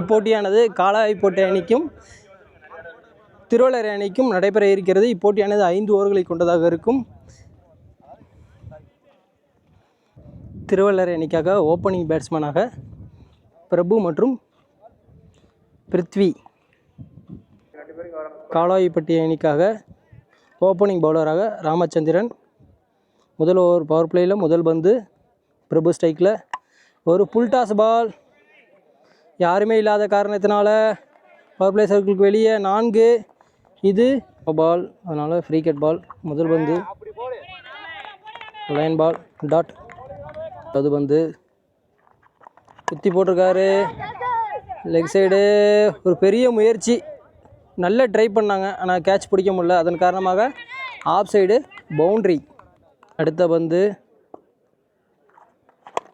இப்போட்டியானது காலாய்போட்டை அணிக்கும் திருவள்ளரை அணிக்கும் நடைபெற இருக்கிறது. இப்போட்டியானது 5 ஓவர்களை கொண்டதாக இருக்கும். திருவள்ளரை அணிக்காக ஓப்பனிங் பேட்ஸ்மேனாக பிரபு மற்றும் பிருத்வி, காலாய்பட்டி அணிக்காக ஓப்பனிங் பவுலராக ராமச்சந்திரன். முதல் ஓவர் பவர் பிளேயில் முதல் பந்து பிரபு ஸ்ட்ரைக்கில். ஒரு ஃபுல் டாஸ் பால், யாருமே இல்லாத காரணத்தினால பவர் பிளே சர்க்கிளுக்கு வெளியே 4. இது பால், அதனால் ஃப்ரீ கட் பால். முதல் பந்து லைன் பால் டாட். அது பந்து குத்தி போட்டிருக்காரு லெக் சைடு. ஒரு பெரிய முயற்சி, நல்ல ட்ரை பண்ணாங்க, ஆனால் கேட்ச் பிடிக்க முடியல. அதன் காரணமாக ஆஃப் சைடு பவுண்ட்ரி. அடுத்த பந்து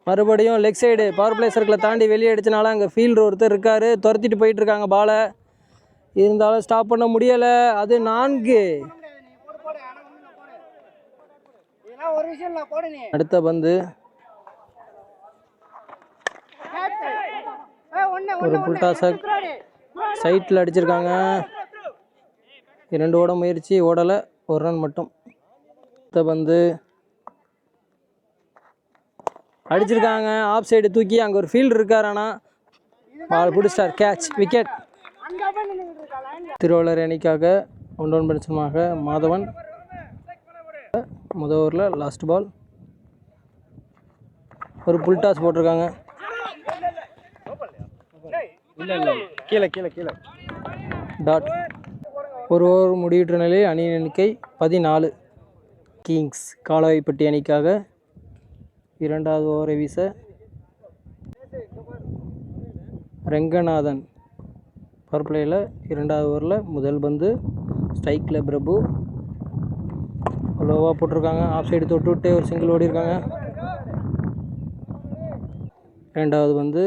மறுபடியும் லெக் சைடு பவர் பிளே சர்க்கிளை தாண்டி வெளியே அடிச்சனால அங்கே ஃபீல்டர் ஒருத்தர் இருக்கார், துரத்திட்டு போயிட்டுருக்காங்க பாலை. இருந்தாலும் ஸ்டாப் பண்ண முடியலை. அது 4. அடுத்த பந்து ஒரு புல்டாஸை சைட்டில் அடிச்சிருக்காங்க. 2 ஓட முயற்சி, ஓடலை, 1 ரன் மட்டும். அடுத்த பந்து அடிச்சிருக்காங்க ஆஃப் சைடு தூக்கி. அங்கே ஒரு ஃபீல்டர் இருக்கார், ஆனால் பால் பிடிச்சிட்டார், கேட்ச், விக்கெட். திருவள்ளரை அணிக்காக 1 ரன் பேட்ஸ்மேனாக மாதவன். முதல் ஓவரில் லாஸ்ட் பால். ஒரு புல் டாஸ் போட்டிருக்காங்க. கீழே டாட். ஒரு ஓவர் முடிவுற்ற நிலையில் அணியின் எண்ணிக்கை 14. கிங்ஸ் காலாய்பட்டி அணிக்காக 2வது ஓவரை வீச ரெங்கநாதன். பவர் பிளேயில் 2வது ஓவரில் முதல் பந்து ஸ்ட்ரைக்கில் பிரபு. லோவாக போட்டிருக்காங்க, ஆஃப் சைடு தொட்டு விட்டு ஒரு சிங்கிள் ஓடி இருக்காங்க. 2வது பந்து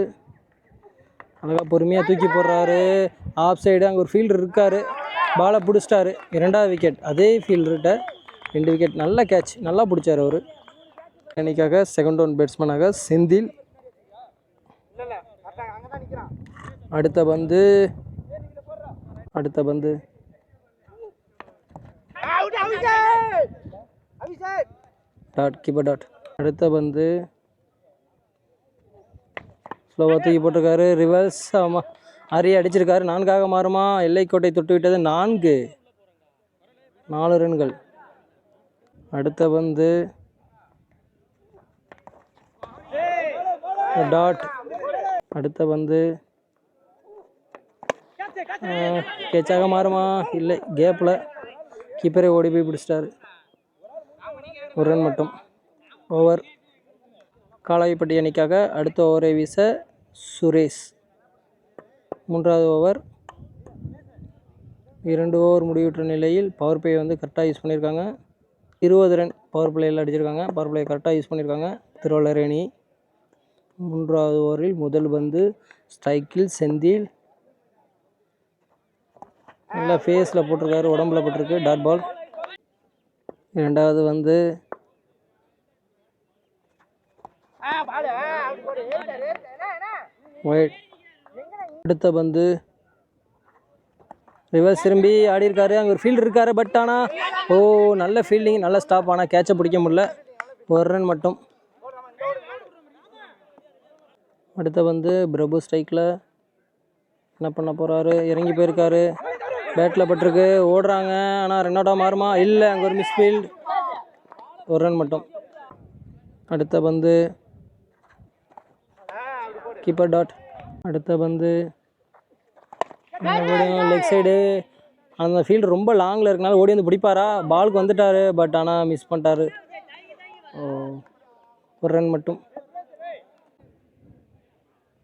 அழகாக பொறுமையாக தூக்கி போடுறாரு ஆஃப் சைடு. அங்கே ஒரு ஃபீல்டர் இருக்கார், பாலை பிடிச்சிட்டாரு, 2வது விக்கெட். அதே ஃபீல்டர்கிட்ட 2 விக்கெட். நல்ல கேட்ச், நல்லா பிடிச்சார் அவர். அன்றைக்காக செகண்ட் ரவுண்ட் பேட்ஸ்மேனாக செந்தில். அடுத்த பந்து டாட், கீப்பர் டாட். அடுத்த பந்து ஸ்லோவாக தூக்கி போட்டிருக்காரு, ரிவர்ஸ். ஆமாம், அரிய அடிச்சிருக்காரு. 4ஆக மாறுமா? எல்லைக்கோட்டை தொட்டு விட்டது. 4 ரன்கள். அடுத்த பந்து டாட். அடுத்த பந்து கேட்சாக மாறுமா? இல்லை, கேப்பில் கீப்பரே ஓடி போய் பிடிச்சிட்டாரு. 1 ரன் மட்டும். ஓவர். காலாய்பட்டி அணிக்காக அடுத்த ஓவரை வீச சுரேஷ். 3வது ஓவர். 2 ஓவர் முடிவுற்ற நிலையில் பவர் பிளே கரெக்டாக யூஸ் பண்ணியிருக்காங்க. 20 ரன் பவர் பிளேயில் அடிச்சிருக்காங்க. பவர் பிளே கரெக்டாக யூஸ் பண்ணியிருக்காங்க திருவள்ளரை அணி. 3வது ஓவரில் முதல் பந்து ஸ்ட்ரைக்கில் செந்தில். நல்லா ஃபேஸில் போட்டிருக்காரு, உடம்புல போட்டிருக்கு, டாட் பால். 2வது வந்து ஒயிட். அடுத்த பந்து ரிவர்ஸ் திரும்பி ஆடி இருக்காரு. அங்கே ஒரு ஃபீல்டர் இருக்காரு, பட் ஆனால் நல்ல ஃபீல்டிங், நல்ல ஸ்டாப். ஆனால் கேட்சை பிடிக்க முடியல. 1 ரன் மட்டும். அடுத்த பந்து பிரபு ஸ்ட்ரைக்கில். என்ன பண்ண போகிறாரு? இறங்கி போயிருக்காரு, பேட்டில் பட்டிருக்கு, ஓடுறாங்க. ஆனால் ரன் அவுட்டாக மாறுமா? இல்லை, அங்கே ஒரு மிஸ்ஃபீல்ட். 1 ரன் மட்டும். அடுத்த பந்து கீப்பர் டாட். அடுத்த பந்து லெக் சைடு. அந்த ஃபீல்டு ரொம்ப லாங்கில் இருக்கனால ஓடி வந்து பிடிப்பாரா? பாலுக்கு வந்துட்டார், பட் ஆனால் மிஸ் பண்ணிட்டாரு. 1 ரன் மட்டும்.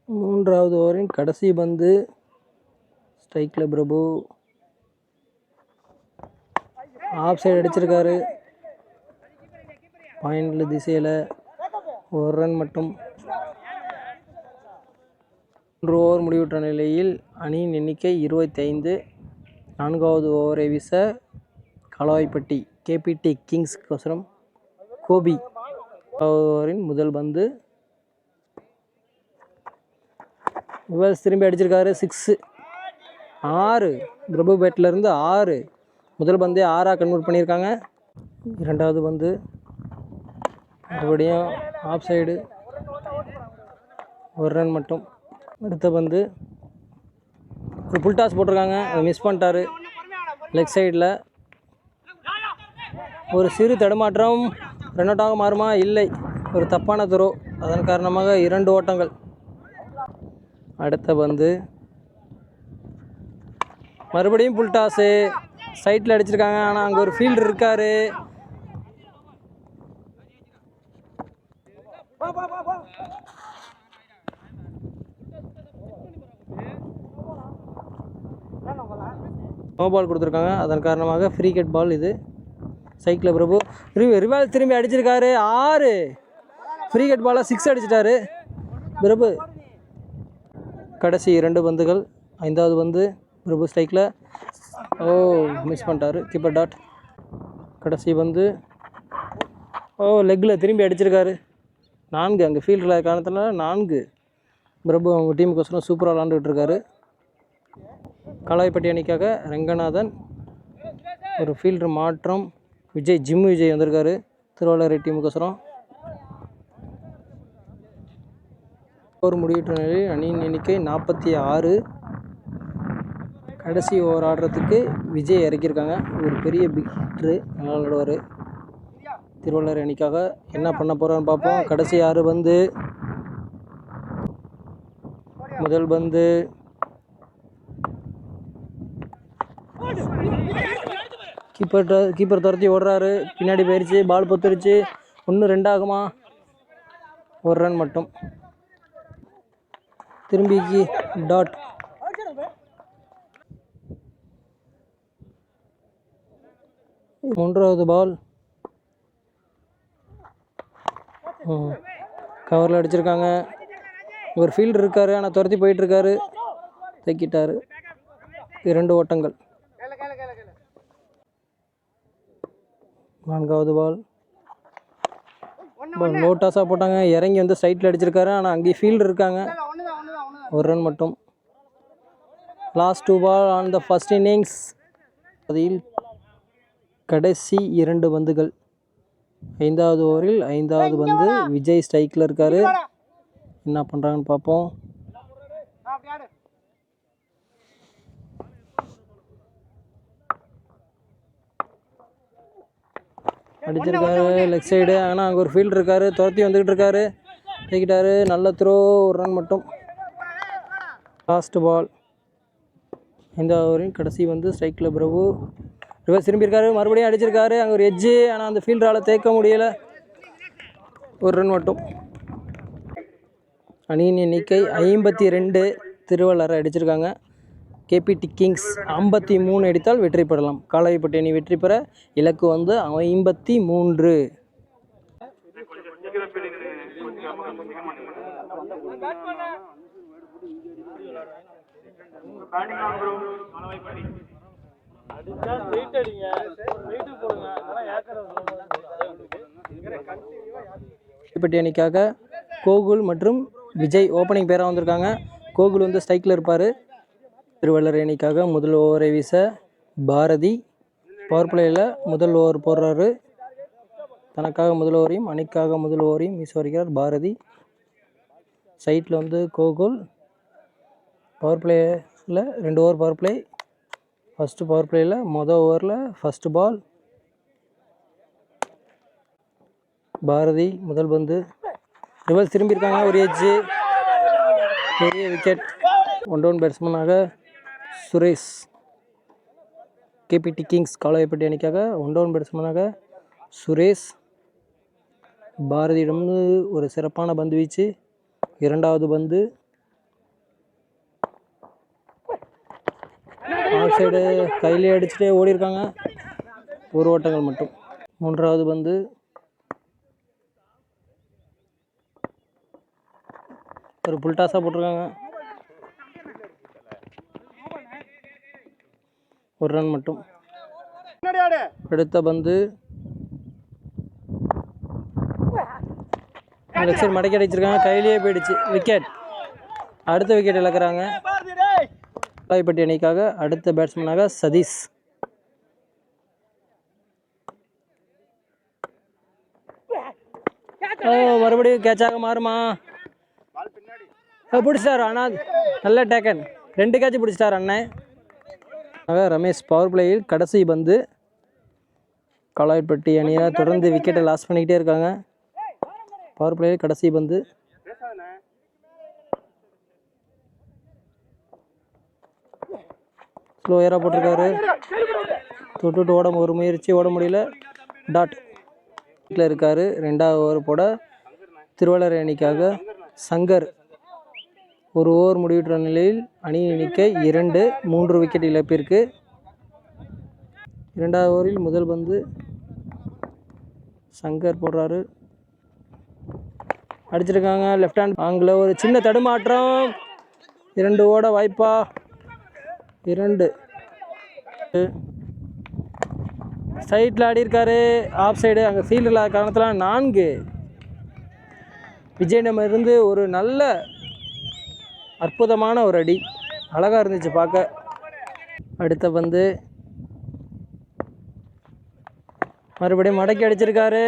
3வது ஓவரின் கடைசி பந்து ஸ்ட்ரைக்கில் பிரபு. ஆஃப் சைடு அடிச்சிருக்காரு, பாயிண்ட்ல திசையில். 1 ரன் மட்டும். 3 ஓவர் முடிவுற்ற நிலையில் அணியின் எண்ணிக்கை 25. 4வது ஓவரை வீச காலாய்பட்டி கேபிடி கிங்ஸ் கோசரம் கோபி. ஓவரின் முதல் பந்து ரிவர்ஸ் திரும்பி அடிச்சிருக்காரு. 6 6 பிரபு பேட்லேருந்து 6. முதல் பந்தே 6ஆக கன்வெர்ட் பண்ணியிருக்காங்க. இரண்டாவது பந்து மறுபடியும் ஆஃப் சைடு, ஒரு ரன் மட்டும். அடுத்த பந்து ஒரு புல் டாஸ் போட்டிருக்காங்க, அதை மிஸ் பண்ணிட்டாரு. லெக் சைடில் ஒரு சிறு தடுமாற்றம். ரன் அவுட்டாக மாறுமா? இல்லை, ஒரு தப்பான த்ரோ, அதன் காரணமாக 2 ஓட்டங்கள். அடுத்த பந்து மறுபடியும் புல் டாஸு, சைட்டில் அடிச்சிருக்காங்க. ஆனால் அங்கே ஒரு ஃபீல்டர் இருக்கார். நோ பால் கொடுத்துருக்காங்க, அதன் காரணமாக ஃப்ரீ கட் பால். இது சைக்கிள் பிரபு ரிவால் திரும்பி அடிச்சிருக்காரு. 6 ஃப்ரீ கட் பாலை 6 அடிச்சிட்டாரு பிரபு. கடைசி 2 பந்துகள். 5வது பந்து பிரபு ஸ்ட்ரைக்கில், மிஸ் பண்ணிட்டாரு, கீப்பர் டாட். கடைசி பந்து லெக்கில் திரும்பி அடிச்சிருக்காரு. 4 அங்கே ஃபீல்டில் காரணத்தினால 4. பிரபு அவங்க டீமுக்கோசரம் சூப்பராக விளாண்டுக்கிட்டு இருக்காரு. காலாய்பட்டி அணிக்காக ரங்கநாதன், ஒரு ஃபீல்டர் மாற்றம். ஜிம்மு விஜய் வந்திருக்காரு திருவள்ளுவர் டீமுக்கோசரம். ஒரு முடிவுற்ற நிலையில் அணியின் எண்ணிக்கை 46. கடைசி ஓவர் ஆடுறதுக்கு விஜய் இறக்கியிருக்காங்க. ஒரு பெரிய பிக் ஹிட்ரு, நல்லா விளையாடுவார். திருவள்ளுவர் அணிக்காக என்ன பண்ண போகிறான்னு பார்ப்போம். கடைசி 6 பந்து. முதல் பந்து கீப்பர் துரத்தி ஓடுறாரு, பின்னாடி போயிடுச்சு, பால் பொத்துருச்சு. 1-2 ஆகுமா? ஒரு ரன் மட்டும். திரும்பிக்கு டாட். மூன்றாவது பால் கவரில் அடிச்சிருக்காங்க. ஒரு ஃபீல்டர் இருக்கார், ஆனால் துரத்தி போயிட்டுருக்காரு, தைக்கிட்டார். 2 ஓட்டங்கள். 4வது பால் லோ டாஸாக போட்டாங்க. இறங்கி வந்து சைட்டில் அடிச்சிருக்காரு, ஆனால் அங்கேயும் ஃபீல்டர் இருக்காங்க. ஒரு ரன் மட்டும். Last 2 ball on the first innings. அதில் கடைசி 2 பந்துகள். 5வது ஓவரில் 5வது பந்து. விஜய் ஸ்ட்ரைக்கில் இருக்கார். என்ன பண்ணுறாங்கன்னு பார்ப்போம். அடிச்சிருக்காரு லெக் சைடு, ஆனால் அங்கே ஒரு ஃபீல்டர் இருக்கார், துரத்தி வந்துக்கிட்டு இருக்காரு, தைக்கிட்டாரு. நல்ல த்ரோ, ஒரு ரன் மட்டும். Last ball. 5வது ஓவரின் கடைசி வந்து ஸ்ட்ரைக்கில் பிரபு. ரிவர்ஸ் திரும்பியிருக்காரு, மறுபடியும் அடிச்சிருக்காரு. அங்கே ஒரு எட்ஜு, ஆனால் அந்த ஃபீல்டரால் தேக்க முடியலை, ஒரு ரன் மட்டும். அணியின் எண்ணிக்கை 52. திருவள்ளுவரை அடிச்சிருக்காங்க. கேபிடி கிங்ஸ் 53 அடித்தால் வெற்றி பெறலாம். காலாய்பட்டி அணி வெற்றி பெற இலக்கு வந்து 53. காலாய்பட்டி அணிக்காக கோகுல் மற்றும் விஜய் ஓப்பனிங் பேராக வந்திருக்காங்க. கோகுல் வந்து ஸ்ட்ரைக்கில் இருப்பார். திருவள்ளுவர் அணிக்காக முதல் ஓவரை வீச பாரதி பவர் பிளேயில் முதல் ஓவர் போடுறாரு. தனக்காக முதல் ஓவரையும் அணிக்காக முதல் ஓவரையும் வீச வருகிறார் பாரதி. சைட்டில் வந்து கோகுல். பவர் பிளேயில் 2 over power play. First power பிளேயில் மொதல் ஓவரில் ஃபஸ்ட்டு பால். பாரதி முதல் பந்து. ரிவர்ஸ் திரும்பியிருக்காங்க, ஒரு எட்ஜு, பெரிய விக்கெட். 1 டவுன் பேட்ஸ்மேனாக சுரேஷ். கேபிடி கிங்ஸ் காலாய்பட்டி அணிக்காக 1 டவுன் பேட்ஸ்மேனாக சுரேஷ். பாரதியிடம் ஒரு சிறப்பான பந்து வீச்சு. 2வது பந்து ஆஃப் சைடு, கையிலே அடிச்சுட்டே ஓடி இருக்காங்க, 1 ஓட்டங்கள் மட்டும். 3வது பந்து ஒரு புல் டாஸாக போட்டிருக்காங்க, 1 ரன் மட்டும். அடுத்த பந்து லெக் சைடு மடக்கி அடிச்சிருக்காங்க, கையிலேயே போயிடுச்சு, விக்கெட். அடுத்த விக்கெட் இழக்கிறாங்க. காலாய்பட்டி அணிக்காக அடுத்த பேட்ஸ்மேனாக சதீஷ். மறுபடியும் கேட்சாக மாறுமா? பிடிச்சிட்டார். ஆனால் நல்ல டேக்கன். 2 கேட்ச் பிடிச்சிட்டார் அண்ணன். ரமேஷ் பவர் பிளேயில் கடைசி பந்து. காலாய்பட்டி அணியை தொடர்ந்து விக்கெட்டை லாஸ் பண்ணிக்கிட்டே இருக்காங்க. பவர் பிளேயில் கடைசி பந்து. ஸ்லோயராக போட்டிருக்காரு. தொட்டுட்டு ஒரு முயற்சி ஓட முடியல. டாட் வீட்டில் இருக்காரு. 2வது ஓவர் போட திருவள்ளரை அணிக்காக சங்கர். 1 ஓவர் முடிவுற்ற நிலையில் அணியின் எண்ணிக்கை 2, 3 விக்கெட் இழப்பிற்கு. 2வது ஓவரில் முதல் பந்து சங்கர் போடுறாரு. அடிச்சிருக்காங்க லெஃப்ட் ஹேண்ட் ஆங்கில். ஒரு சின்ன தடுமாற்றம். 2 ஓட வாய்ப்பா? 2 சைட்டில் ஆடியிருக்காரு. Off side. அங்கே ஃபீல்டு இல்லாத காரணத்தில் 4. விஜயிடமிருந்து ஒரு நல்ல அற்புதமான ஒரு அடி. அழகாக இருந்துச்சு பார்க்க. அடுத்த பந்து மறுபடியும் மடக்கி அடிச்சிருக்காரு.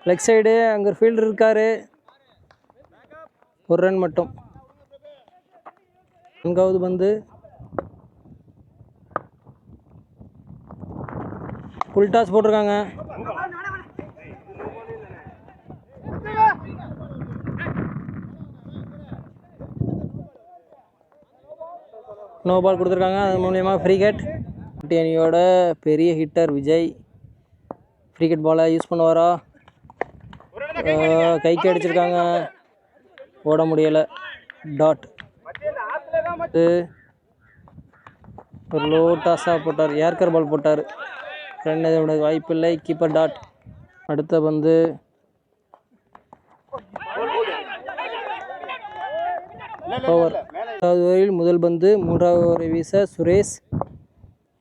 Leg side. அங்கே ஒரு ஃபீல்டர் இருக்காரு. 1 ரன் மட்டும். 4வது பந்து ஃபுல் டாஸ் போட்டிருக்காங்க. நோ பால் கொடுத்துருக்காங்க. அது மூலயமா ஃப்ரீ ஹிட். அணியோட பெரிய ஹிட்டர் விஜய் ஃப்ரீ ஹிட் பாலை யூஸ் பண்ணுவாரா? கைக்கு அடிச்சிருக்காங்க. ஓட முடியலை. டாட். ஒரு லோ டாஸாக போட்டார். ஏர்கர் பால் போட்டார். ரன் எதுவும் வாய்ப்பு இல்லை. Keeper dot. அடுத்த பந்து ஓவர். 2வது ஓவரில் முதல் பந்து. 3வது ஓவரை வீச சுரேஷ்.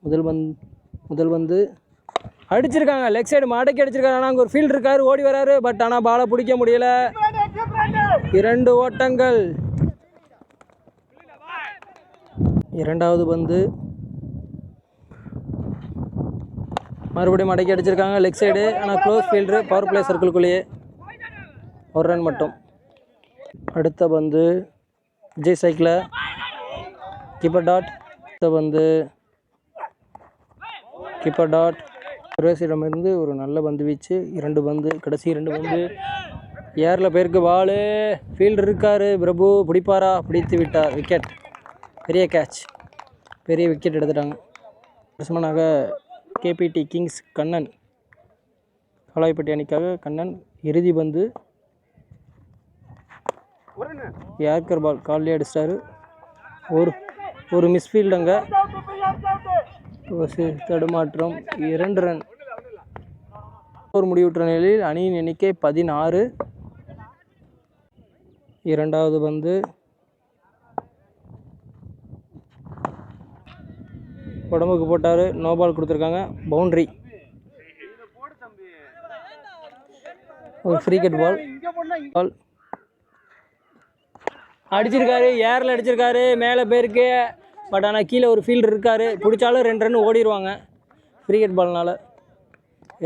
முதல் பந்து அடிச்சிருக்காங்க. லெக் சைடு மடக்கி அடிச்சிருக்காரு. ஆனால் அங்கே ஒரு ஃபீல்டு இருக்காரு. ஓடி வராரு. பட் ஆனால் பாலை பிடிக்க முடியல. 2 ஓட்டங்கள். 2வது பந்து மறுபடியும் மடக்கி அடிச்சிருக்காங்க. Leg side. ஆனால் க்ளோஸ் ஃபீல்டரு. பவர் பிளே சர்க்கிள்குள்ளேயே. 1 ரன் மட்டும். அடுத்த பந்து விஜய் சைக்கிள். Keeper dot. அடுத்த பந்து கீப்பர் டாட். சுரேஷிடமிருந்து ஒரு நல்ல பந்து வீச்சு. 2 பந்து. கடைசி 2 பந்து ஏரில் போயிருக்கு பாலு. ஃபீல்டர் இருக்கார். பிரபு பிடிப்பாரா? பிடித்து விட்டார். விக்கெட். பெரிய கேட்ச். பெரிய விக்கெட் எடுத்துட்டாங்க. பேட்ஸ்மேனாக கேபிடி கிங்ஸ் கண்ணன். காலாய்பட்டி அணிக்காக கண்ணன். இறுதி பந்து யார்கர் பால் காலிலே அடிச்சிட்டாரு. ஒரு மிஸ்ஃபீல்டு. அங்கே தடுமாற்றம். 2 ரன். ஒரு முடிவுற்ற நிலையில் அணியின் எண்ணிக்கை 16. 2வது பந்து உடம்புக்கு போட்டார். நோ பால் கொடுத்துருக்காங்க. பவுண்ட்ரி. ஒரு ஃப்ரீ ஹிட் பால் அடிச்சிருக்காரு. ஏரில் அடிச்சிருக்காரு. மேலே போயிருக்கு. பட் ஆனால் கீழே ஒரு ஃபீல்டர் இருக்கார். பிடிச்சாலும் 2 ரன் ஓடிடுவாங்க. ஃப்ரீ ஹிட் பால்னால்.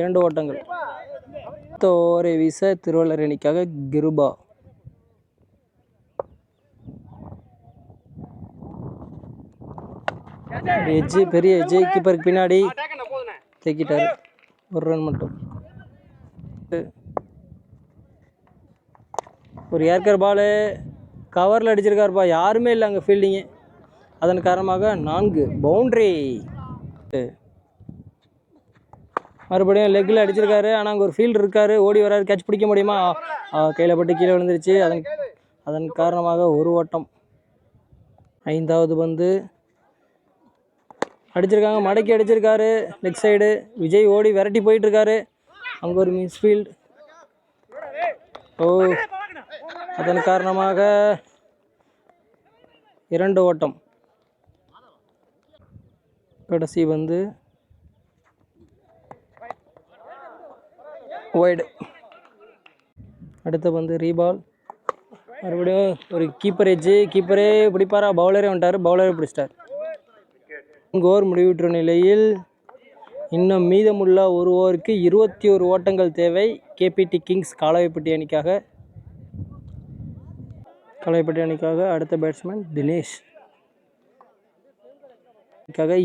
2 ஓட்டங்கள். அடுத்த ஓவரை வீச திருவள்ளரை அணிக்காக கிருபா. எஜ்ஜு. பெரிய எஜ்ஜு. கீப்பருக்கு பின்னாடி தேக்கிட்டார். 1 ரன் மட்டும். ஒரு ஏர்கர் பாலு கவரில் அடிச்சிருக்காருப்பா. யாருமே இல்லை அங்கே ஃபீல்டிங்கு. அதன் காரணமாக 4. பவுண்ட்ரி. மறுபடியும் லெக்கில் அடிச்சிருக்காரு. ஆனால் அங்கே ஒரு ஃபீல்டர் இருக்கார். ஓடி வராரு. கேட்ச் பிடிக்க முடியுமா? கையில் பட்டு கீழே விழுந்துருச்சு. அதன் காரணமாக 1 ஓட்டம். 5வது பந்து அடிச்சிருக்காங்க. மடக்கி அடிச்சிருக்காரு. Leg side. விஜய் ஓடி விரட்டி போயிட்டுருக்காரு. அங்கே ஒரு மிஸ்ஃபீல்டு. அதன் காரணமாக 2 ஓட்டம். கடைசி வந்து வைடு. அடுத்த பந்து ரீபால். மறுபடியும் ஒரு கீப்பர் எஜ்ஜு, கீப்பரே பிடிப்பாரா, பவுலரே வந்துட்டார், பவுலரே பிடிச்சிட்டார். 4 ஓவர் முடிவுற்ற நிலையில் இன்னும் மீதமுள்ள ஒரு ஓவருக்கு 21 ஓட்டங்கள் தேவை. கேபிடி கிங்ஸ் காலாய்ப்பட்டி அணிக்காக. அடுத்த பேட்ஸ்மேன் தினேஷ்.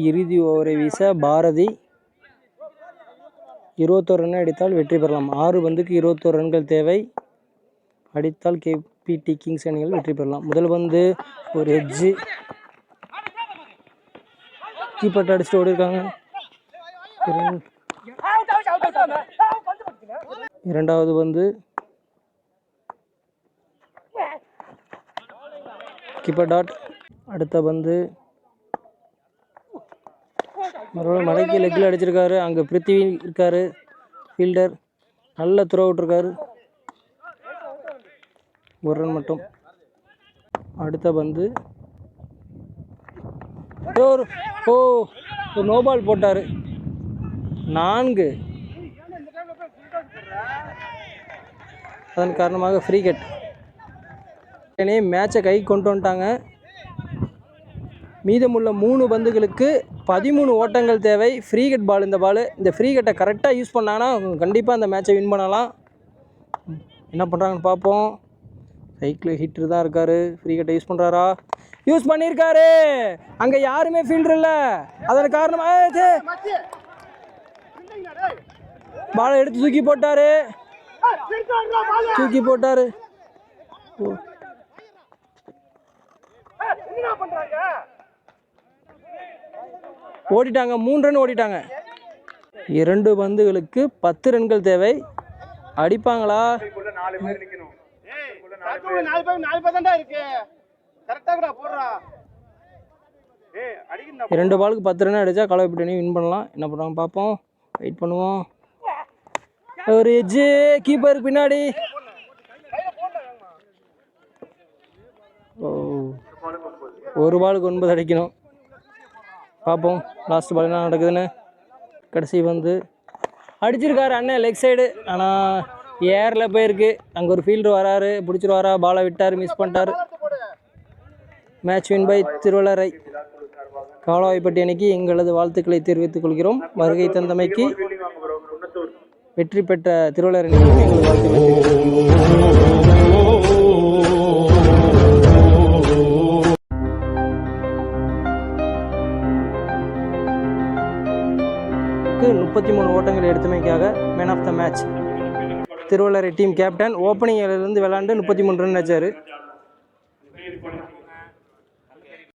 இறுதி ஓவரை வீச பாரதி 21 ரன் அடித்தால் வெற்றி பெறலாம். 6 பந்துக்கு 21 ரன்கள் தேவை. அடித்தால் கேபிடி கிங்ஸ் அணிகள் வெற்றி பெறலாம். முதல் பந்து ஒரு எட்ஜு, கீப்பர் அடிச்சுட்டு ஓடி இருக்காங்க. இரண்டாவது பந்து கீப்பர் டாட். அடுத்த பந்து மறுபடியும் மடக்கி லெக்கில் அடிச்சிருக்காரு. அங்கே பிருத்திவி இருக்காரு, ஃபீல்டர் நல்ல த்ரோ விட்டுருக்காரு, 1 ரன் மட்டும். அடுத்த பந்து ஒரு நோபால் போட்டார், 4. அதன் காரணமாக ஃப்ரீ கட். மேட்சை கை கொண்டு வந்துட்டாங்க. மீதமுள்ள 3 பந்துகளுக்கு 13 ஓட்டங்கள் தேவை. ஃப்ரீ கட் பால் இந்த பால். இந்த ஃப்ரீ கட்டை கரெக்டாக யூஸ் பண்ணாங்கன்னா கண்டிப்பாக அந்த மேட்சை வின் பண்ணலாம். என்ன பண்ணுறாங்கன்னு பார்ப்போம். சைக்கிள் ஹிட்டர் தான் இருக்கார். ஃப்ரீ கட்டை யூஸ் பண்ணுறாரா? யூஸ் பண்ணியிருக்காரு. அங்கே யாருமே ஃபீல்டர் இல்லை. அதன் காரணமாக பாலை எடுத்து தூக்கி போட்டார். ஓடிட்டாங்க. 3 ரன் ஓடிட்டாங்க. 2 பந்துகளுக்கு 10 ரன்கள் தேவை. அடிப்பாங்களா? 2 பாலுக்கு 10 ரன் அடித்தா காலாய்ப்பட்டி அணி வின் பண்ணலாம். என்ன பண்ணுறாங்க பார்ப்போம். வெயிட் பண்ணுவோம். ஒரு எஜ்ஜு, கீப்பருக்கு பின்னாடி. ஒரு பாலுக்கு 9 அடிக்கணும். பார்ப்போம் லாஸ்ட் பால் என்ன நடக்குதுன்னு. கடைசி வந்து அடிச்சிருக்காரு அண்ணன் லெக் சைடு. ஆனால் ஏரில் போயிருக்கு. அங்கே ஒரு ஃபீல்டர் வராரு, பிடிச்சிருவாரா? பாலை விட்டார், மிஸ் பண்ணிட்டார். Match win by Thiruvallarai. Kalaipatti அணிக்கு எங்களது வாழ்த்துக்களை தெரிவித்துக் கொள்கிறோம். வருகை தந்தமைக்கு வெற்றி பெற்ற திருவள்ளரை அணிக்கு எங்களது வாழ்த்துக்களை தெரிவித்துக் 33 ஓட்டங்கள் எடுத்தமைக்காக man of the match Thiruvallarai team captain. ஓப்பனிங்கிலிருந்து விளாண்டு 33 ரன் அடிச்சார்.